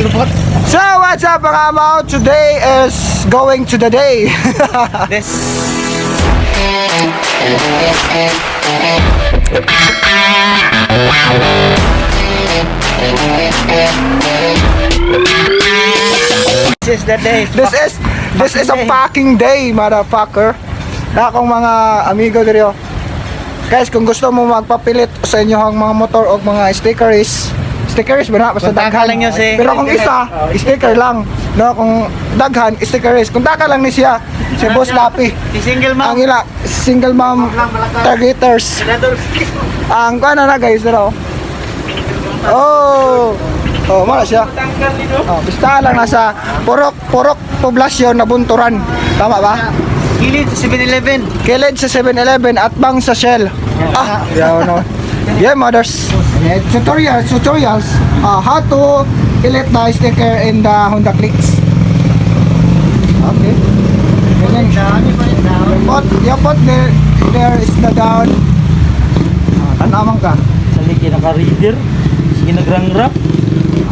So what's up mga amaw? Today is going to the day. This. This is the day. This is a packing day, motherfucker. Na akong mga amigo dito. Guys, kung gusto mo magpapilit sa inyong mga motor o mga stickers ba na? Basta Kung taka lang yun si- Pero kung isa, sticker lang. No, kung daghan, stickers. Kung taka lang ni siya, si Boss Lapi. Si single mom. Ang ila, single mom targeters. Ang ano na guys, no? Oh, mala siya. Basta lang nasa Purok poblasyon na Bunturan. Tama ba? Gilid sa 7-Eleven. Kilid sa 7-Eleven at bang sa Shell. Yaw no. Yeah, mothers. Tutorials. How to delete the sticker in the Honda Clicks. Okay. You put there is the down. Tanaman ka. Sa ligi naka-reader. Sige nagrangrap.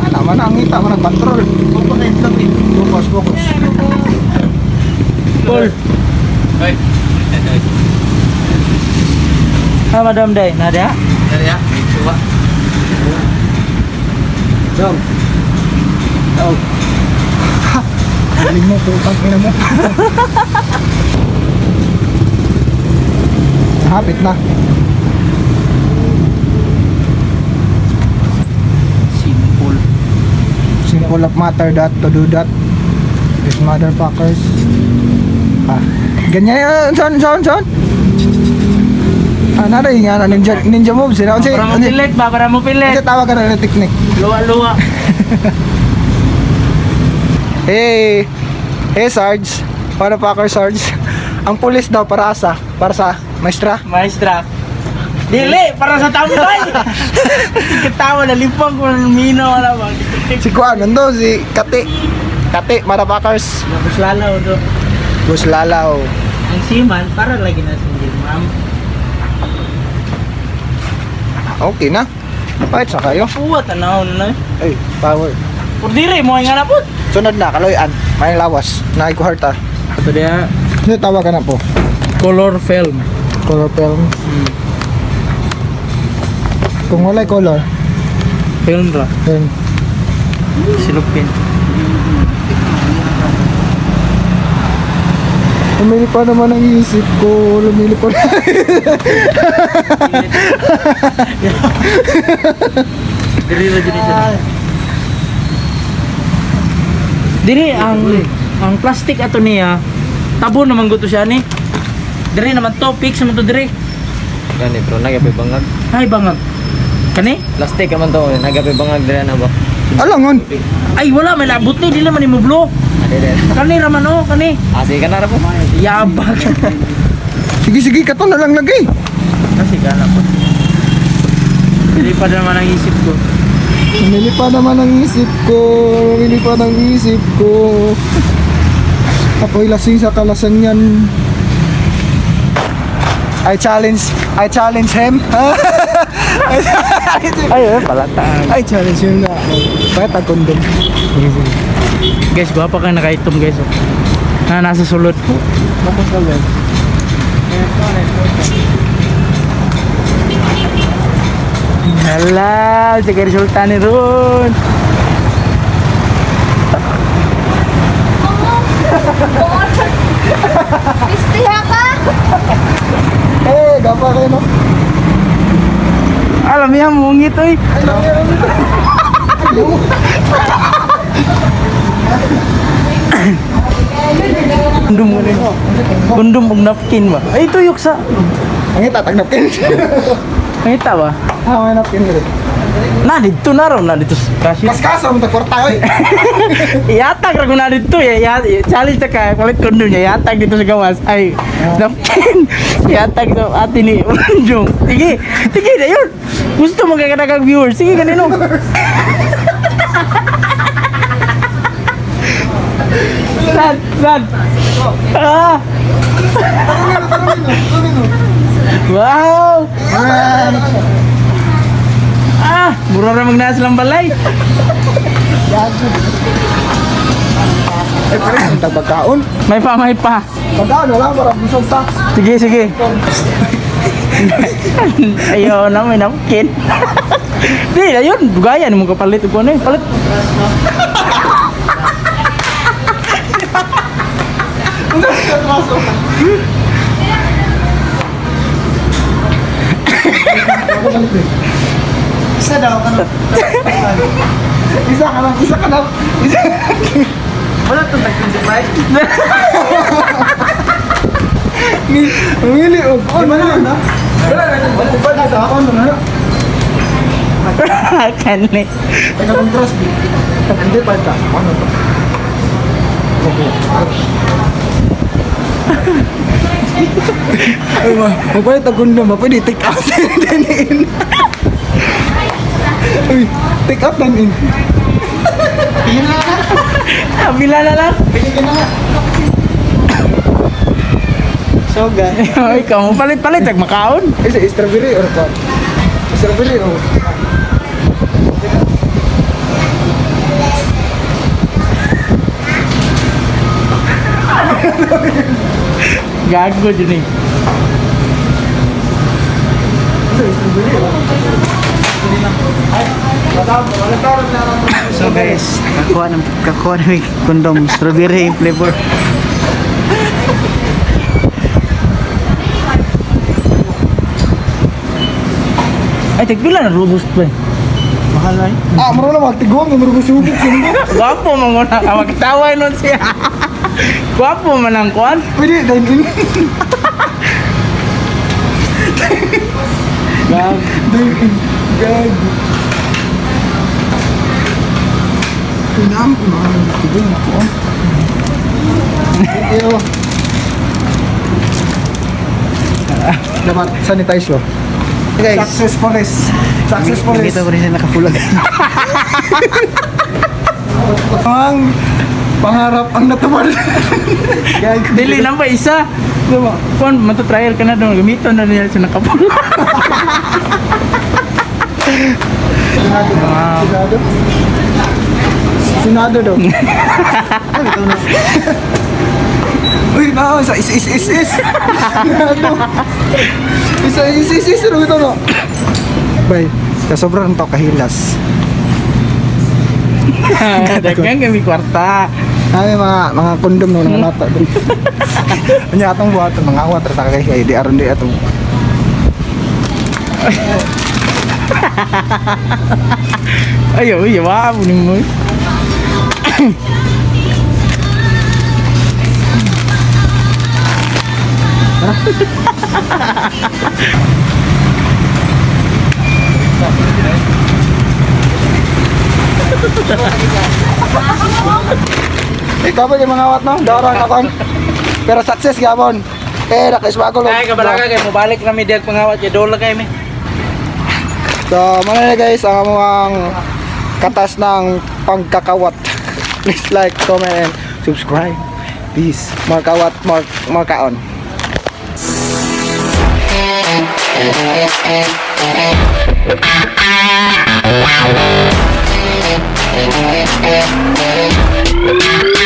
Naman ang ngita mo nag-control. Focus. Cool. Hey. Madam Day, Nadia. Nadia, coba. Jom. Galing mo po, pag-ina mo. Hapit na. Simple of matter that to do that. These motherfuckers. Ganyan yun, son. Nada yung nga, ninja moves. Para mo pilit ba? Para mo pilit. Kasi tawag ka na ng technique. Luwa-luwa. Hey Sarge. Motherfucker Sarge. Ang pulis daw para sa maestra. Maestra. Dili, para sa tambay. Ketawa na limpang ko ng mino. Wala ba? Si Kuan, nando, si Kati, motherfuckers. Buslalaw do. Buslalaw. Ang siman, para lagi na single ma'am. Okay na. Pahit sa kayo. Uwa, tanahon na. Ay, power. Por dire, mo nga na po. Sunod na, kaloyan. May lawas. Naikuharta. Ito dia, Sino tawag ka na po? color film. Color film. Kung wala'y color, Film ra. then Silupin. lumili pa naman ang isip ko. Lumili pa na. Diri ra diri siya. Diri ang plastic ato niya. Tabo naman gusto siya ni. Diri naman to, fix naman to diri. Gani bro, nagabi bangag. Ay bangag. Kani? Plastic naman to, nagabi bangag dire na ba? Alangon. Ay wala may labot ni dili man imo blow. Ade. Kani raman oh, kani. Asi ka na ra po. Yabag. Sige, kato na lang lagi. Kasi gana po. Dili pa naman ang isip ko. Lumili pa naman ang isip ko. Ako'y lasing sa kalasan yan. I challenge him. Ay, palata. I challenge him na. Bakit tag-condom? Guys, guwapa kang nakaitom guys. Nasa sulod. Bakit ka ba? Hala, sige resulta ni Ron. Pistiha ka? Gapa kayo no? Alam niya, mungit oy. Kondom mo rin. Kondom og napkin ba? Ay, tuyok sa. Ang itatagnapin. Nakita ba? May napkin rin. Na, dito na raw. Na, dito. Kasi. Kaskasa mo tagkwarta oy. Iatag ra ko na dito. Challenge na ka. Palit kondom niya. Iatag dito sa gawas. Ay, napkin. Iatag sa atin ni Manjong. Sige. Sige na yun. Gusto mo kagadagang viewers. Sige, ganino. Sad. Wow! Mura ra magnas lang balay. Yan. Eh, pero yung pagkaon. May pa. Pagkaon, wala para busog ta. Sige. Ayaw na, may napkin. Di, ayun, bugayan mo kapalit ko na palit. Isa daw ka na. Isa ka na. Wala itong tag-25. Umili o. Oh, mana na? Wala na. Magpapal na ito. Ano na? Kanli. Ay, na-contrast. Hindi pa ito. Ano to? Ay, magpalit ang kundom. Pwede take out din in. Uy, take out din in. Kabila na lang. Bigyan na nga. So, guys. Ikaw mo palit, tag makaon. Is it strawberry or what? Strawberry or Gago dyan eh. So guys, kakuha na may kondom, strawberry flavor. Ay, tagpila na robust ba eh. Mahal na yun. ah, marunong magtigong, marunong subok sundo. Gwapo man muna ka, magtaway nun siya. Gwapo man ang kuwan. Pwede dahil in. Gag. Dahil in. Gag. Pinam, tigong ako. Iyo. Dapat sanitize yo. Guys, Successful is. nakita ko rin siya nakapulag. Ang pangarap ang natupad. Gag. Dili lang pa isa. Diba? Kuwan, matatrial ka na doon. Gamiton na niya siya nakapula. Sinado daw. Uy, na, isa is. Sinado. Isa, ano ito no? Bay, kasobrang to kahilas. Dagang kami kwarta. Ay, mga kondom no, mga nata doon. Kanya atong buhat, mga awat, rata kay di aron di atong. Ayaw, wala mo mo. Ikaw ba yung mga awat no? Dorong akon. Pero success gabon. Nakaisbago lo. Ay, kabalaga kayo, mabalik na may diag pangawat. Ya dola kayo, may. So, mga guys, ang among katas ng pagkakawat. Please like, comment, and subscribe. Peace. More kawat, more kaon. Wow.